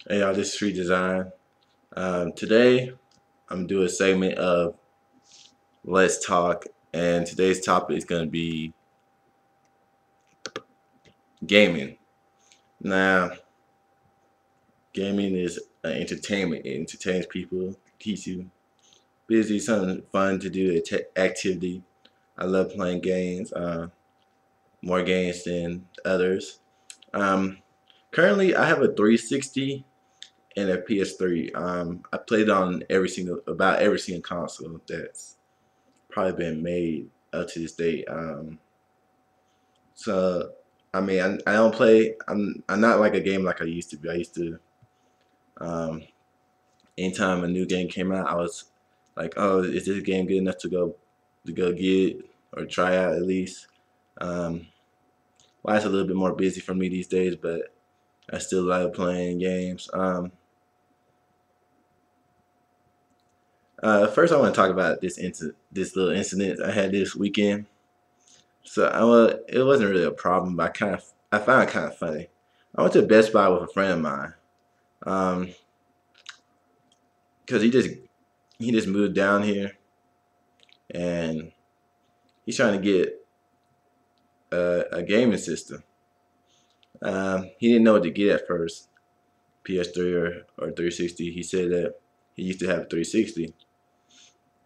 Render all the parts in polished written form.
Hey y'all, this is Street Design. Today I'm doing a segment of Let's Talk, and today's topic is going to be gaming. Now, gaming is an entertainment. It entertains people, keeps you busy, something fun to do, activity. I love playing games, more games than others. Um, Currently, I have a 360 and a PS3. I played on about every single console that's probably been made up to this date. So I mean, I don't play. I'm not like a game like I used to be. I used to um, anytime a new game came out, I was like, oh, is this game good enough to go get or try out at least? Um, well, it's a little bit more busy for me these days, but I still love playing games. First, I want to talk about this little incident I had this weekend. So it wasn't really a problem, but I found it kind of funny. I went to Best Buy with a friend of mine, um, because he just moved down here and he's trying to get a gaming system. He didn't know what to get at first, PS3 or 360. He said that he used to have a 360,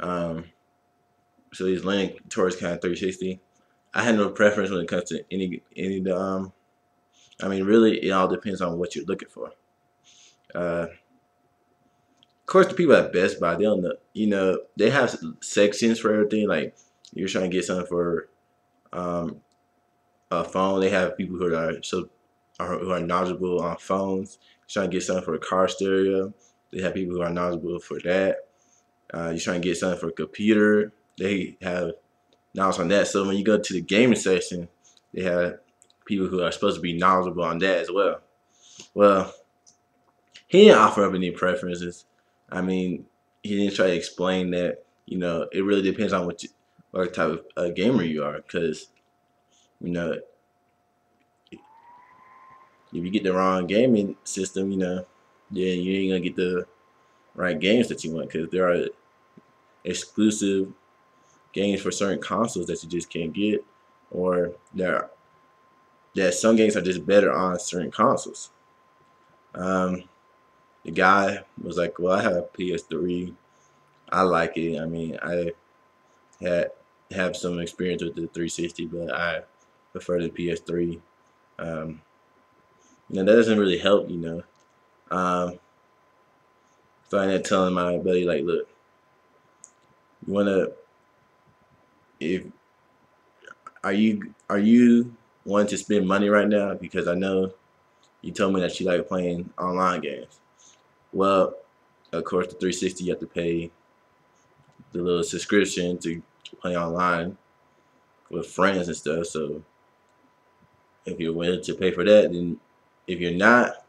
um, so he's leaning towards kind of 360. I had no preference when it comes to any of the I mean, really, it all depends on what you're looking for. Uh, Of course, the people at Best Buy, they don't know, they have sections for everything. Like, you're trying to get something for um, a phone, they have people who are knowledgeable on phones. You're trying to get something for a car stereo, they have people who are knowledgeable for that. You're trying to get something for a computer, they have knowledge on that. So when you go to the gaming section, they have people who are supposed to be knowledgeable on that as well. Well, he didn't offer up any preferences. I mean, he didn't try to explain that. It really depends on what type of gamer you are. Because you know, if you get the wrong gaming system, then you ain't gonna get the right games that you want. Because there are exclusive games for certain consoles that you just can't get, or that some games are just better on certain consoles. Um, the guy was like, "Well, I have a PS3. I like it. I mean, I had have some experience with the 360, but I prefer the PS3. Um, that doesn't really help. So I ended up telling my buddy like, look, you wanna if are you wanting to spend money right now? Because I know you told me that you like playing online games. Well, of course, the 360 you have to pay the little subscription to play online with friends and stuff. So if you're willing to pay for that, then if you're not,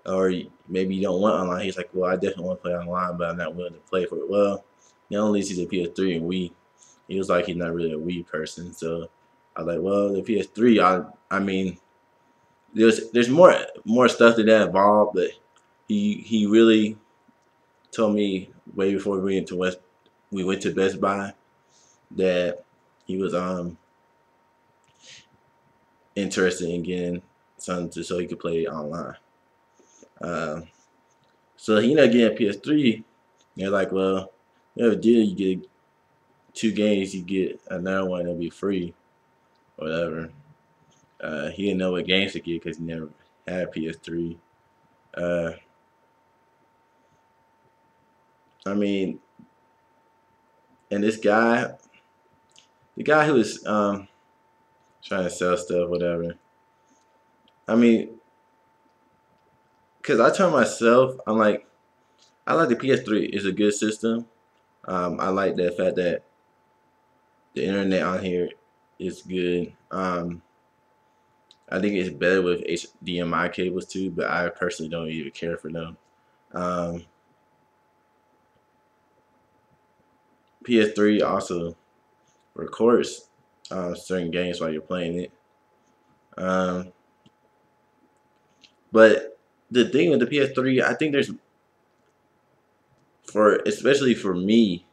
or maybe you don't want online. He's like, well, I definitely want to play online, but I'm not willing to play for it. Well, he only sees a PS3 and Wii. He was like, he's not really a Wii person. So I was like, well, the PS3, I mean, there's more stuff to that involved, but he really told me way before we went to Best Buy that he was interested in getting something so he could play online. Um, so he ended up getting a PS3. They're like, well, you have a deal. You get two games, you get another one that'll be free, or whatever. He didn't know what games to get because he never had a PS3. Uh, I mean, and the guy who was trying to sell stuff, whatever. I mean, because I told myself, I'm like, I like the PS3. It's a good system. I like the fact that the internet on here is good. I think it's better with HDMI cables too, but I personally don't even care for them. Um, PS3 also records certain games while you're playing it. Um, but the thing with the PS3, I think there's especially for me,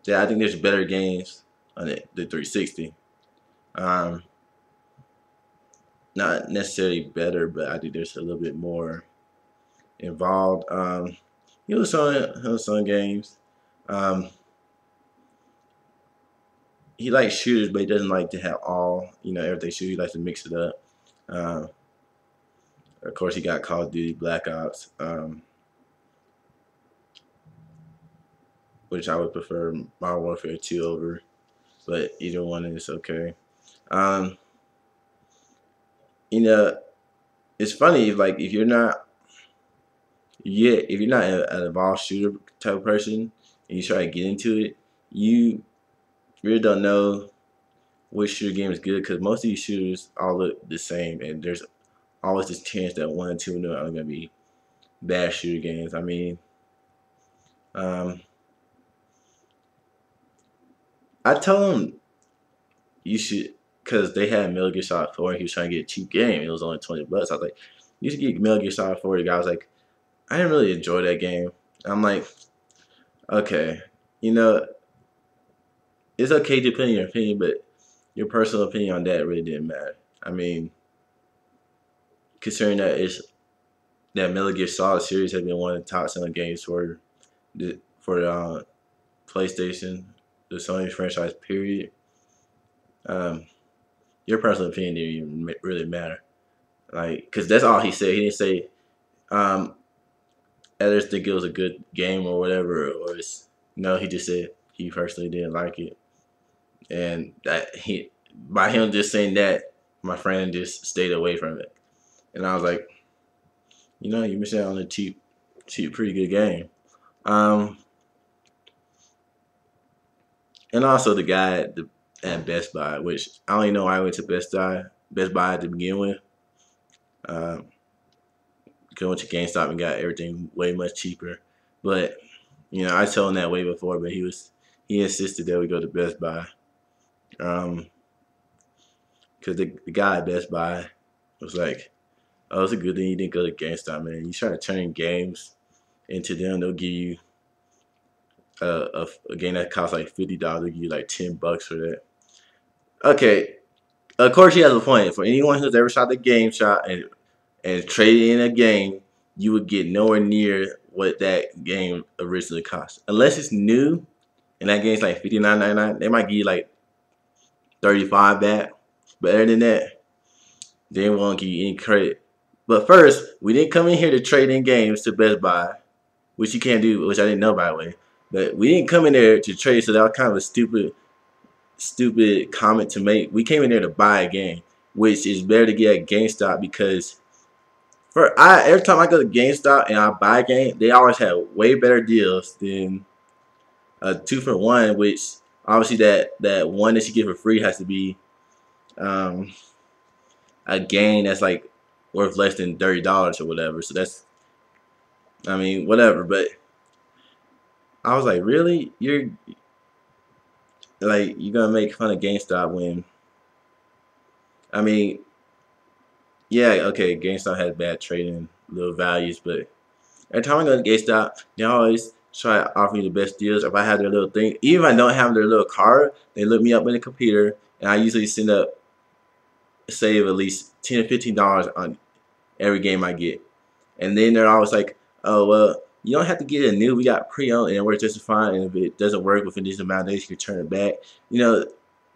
that I think there's better games on the 360. Um, Not necessarily better, but I think there's a little bit more involved. He was on games. Um, he likes shooters, but he doesn't like to have everything shoot. He likes to mix it up. Um, of course, he got Call of Duty Black Ops, which I would prefer Modern Warfare 2 over, but either one is okay. Um, you know, it's funny if you're not if you're not an evolved shooter type of person and you try to get into it, you really don't know which shooter game is good because most of these shooters all look the same, and there's always this chance that one or two of them are gonna be bad shooter games. I mean, um, I told him you should because they had Metal Gear Solid 4 and he was trying to get a cheap game. It was only $20. I was like, you should get Metal Gear Solid 4. The guy was like, I didn't really enjoy that game. I'm like, okay, you know, it's okay to put in your opinion, but your personal opinion on that really didn't matter. I mean, considering that Metal Gear Solid series has been one of the top selling games for PlayStation, the Sony franchise. Period. Um, your personal opinion didn't even really matter, like, because that's all he said. He didn't say um, others think it was a good game or whatever, or it's no. He just said he personally didn't like it, and that he by him just saying that, my friend just stayed away from it, and I was like, you missed out on a cheap, pretty good game. Um, and also the guy at Best Buy, which I don't even know why I went to Best Buy to begin with. Um, I went to GameStop and got everything way much cheaper. But I told him that way before, but he insisted that we go to Best Buy. Um, because the guy at Best Buy was like, "Oh, it's a good thing you didn't go to GameStop, man. You try to turn games into them, they'll give you a game that costs like $50. They'll give you like $10 for that." Okay, of course he has a point. For anyone who's ever shot the game shop and traded in a game, you would get nowhere near what that game originally cost. Unless it's new and that game's like $59.99, they might give you like 35 back. But other than that, they won't give you any credit. But first, we didn't come in here to trade in games to Best Buy, which you can't do, which I didn't know, by the way. But we didn't come in there to trade, so that was kind of a stupid comment to make. We came in there to buy a game, which is better to get at GameStop because every time I go to GameStop and I buy a game, they always have way better deals than a 2-for-1. Which obviously that one that you get for free has to be um, a game that's like worth less than $30 or whatever. So I mean, whatever. But I was like, really, you're gonna make fun of GameStop when I mean, yeah, okay, GameStop has bad trading, little values, but every time I go to GameStop, they always try to offer me the best deals. If I have their little thing, even if I don't have their little card, they look me up in the computer, and I usually save at least $10 or $15 on every game I get. And then they're always like, "Oh well, you don't have to get a new. We got pre-owned, and it works just fine. And if it doesn't work within this amount of days, you can turn it back."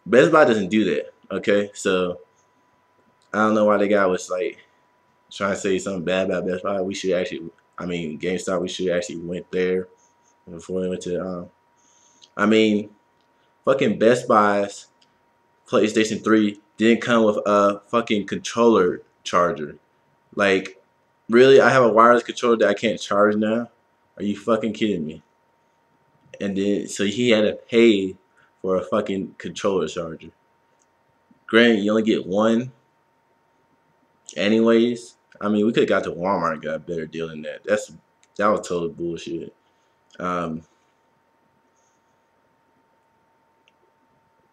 Best Buy doesn't do that. Okay, so I don't know why the guy was like trying to say something bad about Best Buy. We should actually, I mean, GameStop. We should actually went there before we went to. I mean, fucking Best Buy's PlayStation 3 didn't come with a fucking controller charger. Like, really? I have a wireless controller that I can't charge now? Are you fucking kidding me? And then, so he had to pay for a fucking controller charger. Granted, you only get one, anyways. I mean, we could have got to Walmart and got a better deal than that. That was total bullshit. Um,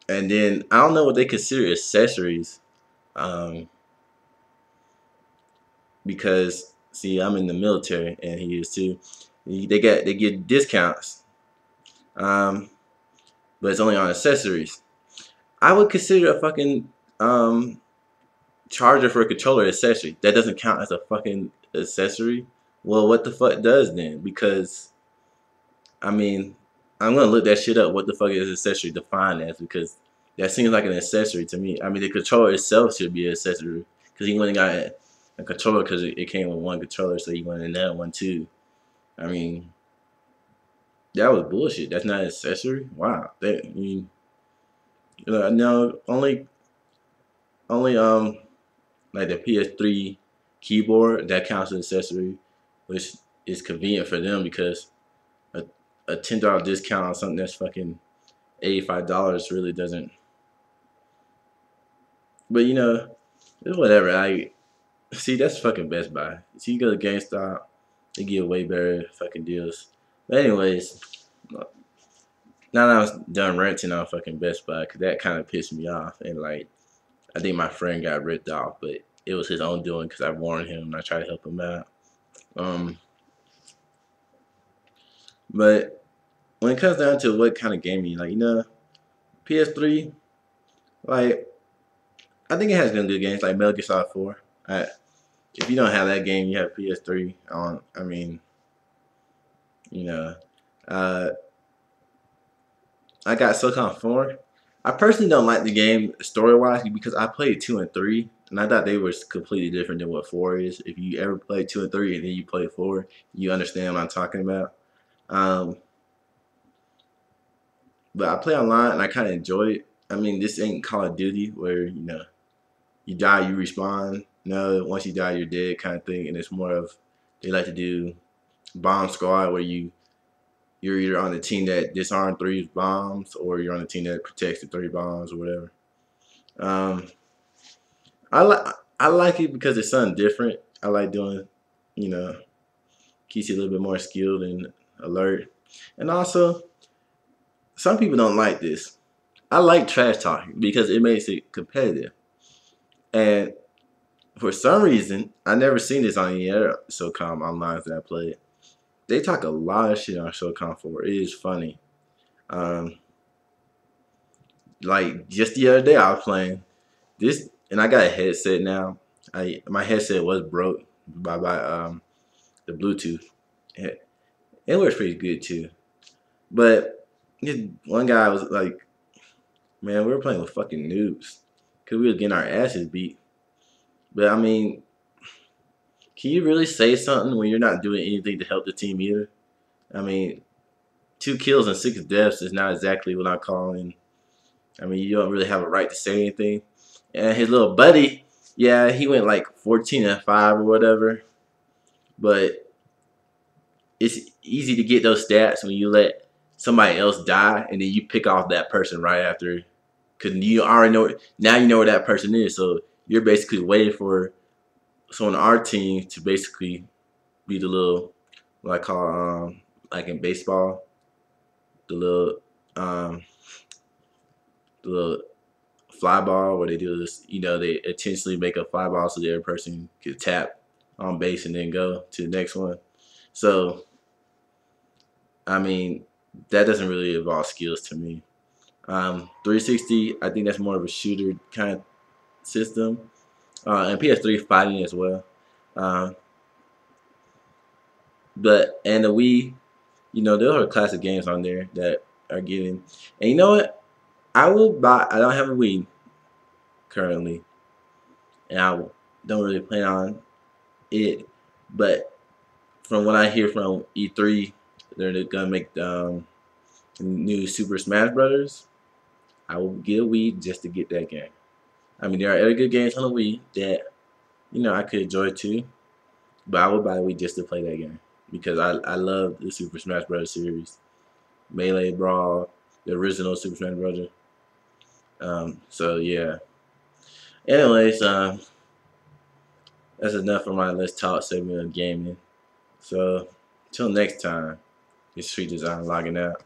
and then I don't know what they consider accessories, um, because See, I'm in the military, and he is too. They get discounts, um, but it's only on accessories. I would consider a fucking charger for a controller accessory. That doesn't count as a fucking accessory. Well, what the fuck does then? Because I mean, I'm gonna look that shit up. What the fuck is accessory defined as? Because that seems like an accessory to me. I mean, the controller itself should be an accessory because he went and got a controller because it came with one controller, so he went in that one too. I mean, that was bullshit. That's not an accessory. Wow. That I mean, no, only like the PS3 keyboard that counts as accessory, which is convenient for them because a, a $10 discount on something that's fucking $85 really doesn't. But it's whatever. I see that's fucking Best Buy. See, you go to GameStop, they give way better fucking deals. But anyways, now that I was done renting on fucking Best Buy, cause that kind of pissed me off, and like I think my friend got ripped off, but it was his own doing because I warned him and I tried to help him out. Um, but when it comes down to what kind of game you like, PS3, like I think it has been good games like Metal Gear Solid 4. If you don't have that game, you have PS3 on. I mean, you know, uh, I got SOCOM 4. I personally don't like the game story-wise because I played 2 and 3, and I thought they were completely different than what 4 is. If you ever played 2 and 3 and then you play 4, you understand what I'm talking about. Um, but I play online and I kind of enjoy it. I mean, this ain't Call of Duty where you die, you respawn. No, once you die, you're dead kind of thing. And it's more of they like to do bomb squad where you're either on the team that disarmed 3 bombs or you're on the team that protects the 3 bombs or whatever. Um, I like I like it because it's something different. I like doing, you know, keeps you a little bit more skilled and alert. And also, some people don't like this. I like trash talking because it makes it competitive. And for some reason, I never seen this on any other SOCOM online that I played. They talk a lot of shit on SOCOM 4. It is funny. Um, like just the other day, I was playing this, and I got a headset now. My headset was broke by the Bluetooth. It works pretty good too. But this one guy was like, "Man, we were playing with fucking noobs because we were getting our asses beat." But I mean, can you really say something when you're not doing anything to help the team either? I mean, 2 kills and 6 deaths is not exactly what I'm calling. I mean, you don't really have a right to say anything. And his little buddy, yeah, he went like 14 and 5 or whatever. But it's easy to get those stats when you let somebody else die and then you pick off that person right after, because you already know, now you know where that person is. So you're basically waiting for someone on our team to basically be the little, what I call, like in baseball, the little, the little fly ball where they do this, they intentionally make a fly ball so the other person can tap on base and then go to the next one. So, I mean, that doesn't really involve skills to me. 360, I think that's more of a shooter kind of system. And PS3 fighting as well. Um, and the Wii, there are classic games on there that are getting. And you know what? I will buy. I don't have a Wii currently, and I don't really plan on it. But from what I hear from E3, they're gonna make new Super Smash Brothers. I will get a Wii just to get that game. I mean, there are other good games on the Wii that I could enjoy too, but I would buy a Wii just to play that game because I love the Super Smash Bros. Series, Melee Brawl, the original Super Smash Bros. So yeah. Anyways, that's enough for my Let's Talk segment of gaming. So, until next time, it's Street Design logging out.